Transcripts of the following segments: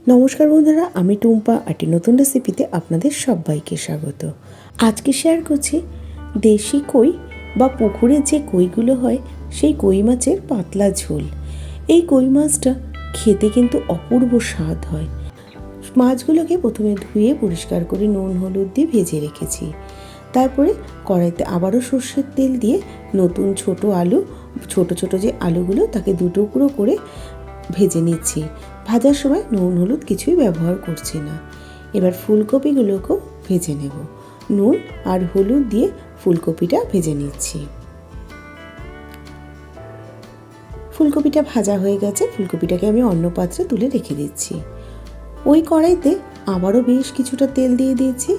নমস্কার বন্ধুরা, আমি টুম্পা। একটি নতুন রেসিপিতে আপনাদের সবাইকে স্বাগত। আজকে শেয়ার করছি দেশি কই বা পুকুরে যে কইগুলো হয় সেই কই মাছের পাতলা ঝোল। এই কই মাছটা খেতে কিন্তু অপূর্ব স্বাদ হয়। মাছগুলোকে প্রথমে ধুয়ে পরিষ্কার করে নুন হলুদ দিয়ে ভেজে রেখেছি। তারপরে কড়াইতে আবারও সর্ষের তেল দিয়ে নতুন ছোট আলু, ছোট ছোট যে আলুগুলো তাকে দুটুকরো করে ভেজে নিচ্ছি। ভাজার সময় নুন হলুদ কিছুই ব্যবহার করছি না। এবার ফুলকপিগুলোকেও ভেজে নেব। নুন আর হলুদ দিয়ে ফুলকপিটা ভেজে নিচ্ছি। ফুলকপিটা ভাজা হয়ে গেছে। ফুলকপিটাকে আমি অন্য পাত্রে তুলে রেখে দিচ্ছি। ওই কড়াইতে আবারও বেশ কিছুটা তেল দিয়ে দিয়েছি।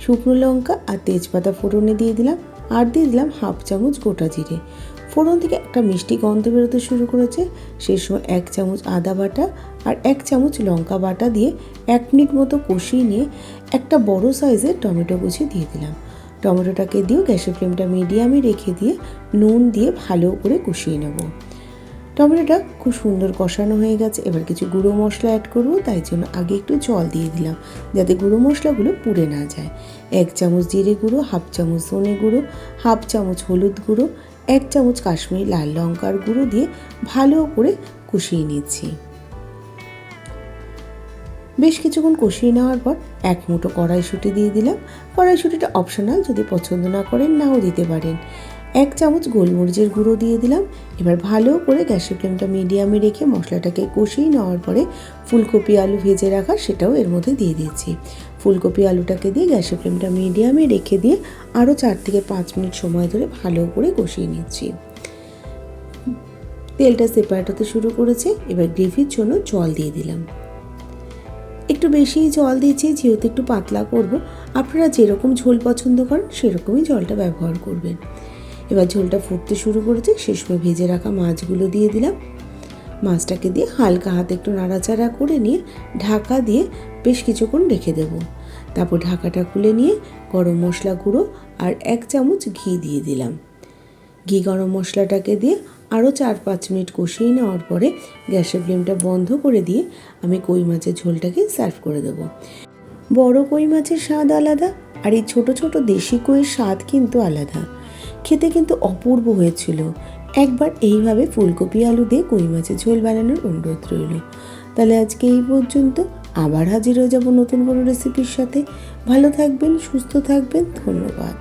শুকনো লঙ্কা আর তেজপাতা ফোড়নে দিয়ে দিলাম, আর দিয়ে দিলাম 1/2 চামচ গোটা জিরে। ফোড়ন থেকে একটা মিষ্টি গন্ধ বেরোতে শুরু করেছে। সেই সময় 1 চামচ আদা বাটা আর 1 চামচ লঙ্কা বাটা দিয়ে 1 মিনিট মতো কষিয়ে নিয়ে একটা বড় সাইজের টমেটো কুচি দিয়ে দিলাম। টমেটোটাকে দিয়েও গ্যাসের ফ্লেমটা মিডিয়ামে রেখে দিয়ে নুন দিয়ে ভালো করে কষিয়ে নেব। টমেটোটা খুব সুন্দর কষানো হয়ে গেছে। এবার কিছু গুঁড়ো মশলা অ্যাড করব, তাই জন্য আগে একটু জল দিয়ে দিলাম যাতে গুঁড়ো মশলাগুলো পুড়ে না যায়। 1 চামচ জিরে গুঁড়ো, 1/2 চামচ ধনে গুঁড়ো, 1/2 চামচ হলুদ গুঁড়ো, 1 চামচ কাশ্মীরি লাল লঙ্কার গুঁড়ো দিয়ে ভালো করে কষিয়ে নিচ্ছি। বেশ কিছুক্ষণ কষিয়ে নেওয়ার পর 1 মুঠো কড়াইশুঁটি দিয়ে দিলাম। কড়াইশুঁটিটা অপশনাল, যদি পছন্দ না করেন নাও দিতে পারেন। 1 চামচ গোলমরিচের গুঁড়ো দিয়ে দিলাম। এবার ভালো করে গ্যাসের ফ্লেমটা মিডিয়ামে রেখে মশলাটাকে কষিয়ে নেওয়ার পরে ফুলকপি আলু ভেজে রাখা সেটাও এর মধ্যে দিয়ে দিয়েছি। ফুলকপি আলুটাকে দিয়ে গ্যাসের ফ্লেমটা মিডিয়ামে রেখে দিয়ে আরও 4 থেকে 5 মিনিট সময় ধরে ভালো করে কষিয়ে নিচ্ছি। তেলটা সেপারেট হতে শুরু করেছে। এবার গ্রেভির জন্য জল দিয়ে দিলাম। একটু বেশিই জল দিয়েছি যেহেতু একটু পাতলা করব। আপনারা যেরকম ঝোল পছন্দ করেন সেরকমই জলটা ব্যবহার করবেন। এবার ঝোলটা ফুটতে শুরু করেছে। সেই সময় ভেজে রাখা মাছগুলো দিয়ে দিলাম। মাছটাকে দিয়ে হালকা হাতে একটু নাড়াচাড়া করে নিয়ে ঢাকা দিয়ে বেশ কিছুক্ষণ রেখে দেব। তারপর ঢাকাটা খুলে নিয়ে গরম মশলা গুঁড়ো আর 1 চামচ ঘি দিয়ে দিলাম। ঘি গরম মশলাটাকে দিয়ে আরও 4-5 মিনিট কষিয়ে নেওয়ার পরে গ্যাসের ফ্লেমটা বন্ধ করে দিয়ে আমি কই মাছের ঝোলটাকে সার্ভ করে দেবো। বড় কই মাছের স্বাদ আলাদা আর এই ছোট ছোট দেশি কইয়ের স্বাদ কিন্তু আলাদা। খেতে কিন্তু অপূর্ব হয়েছিল। একবার এইভাবে ফুলকপি আলু দিয়ে কই মাছের ঝোল বানানোর অনুরোধ রইল। তাহলে আজকে এই পর্যন্ত। আবার হাজির হয়ে যাব নতুন কোনো রেসিপির সাথে। ভালো থাকবেন, সুস্থ থাকবেন। ধন্যবাদ।